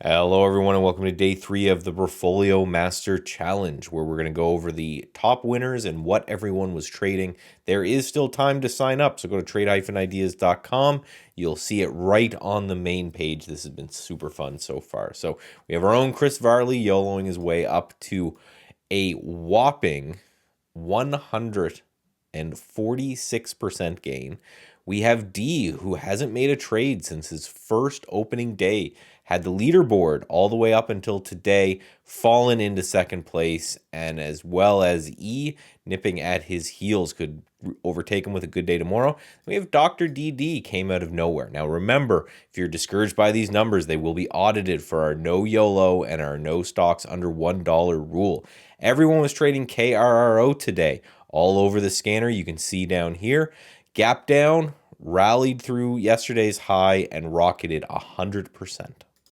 Hello, everyone, and welcome to day 3 of the Portfolio Master Challenge, where we're going to go over the top winners and what everyone was trading. There is still time to sign up, so go to trade-ideas.com. You'll see it right on the main page. This has been super fun so far. So we have our own Chris Varley YOLOing his way up to a whopping 146% gain. We have D, who hasn't made a trade since his first opening day, had the leaderboard all the way up until today, fallen into second place, and as well as E, nipping at his heels, could overtake him with a good day tomorrow. We have Dr. DD, came out of nowhere. Now remember, if you're discouraged by these numbers, they will be audited for our no YOLO and our no stocks under $1 rule. Everyone was trading KRRO today all over the scanner. You can see down here, gap down, rallied through yesterday's high and rocketed 100%.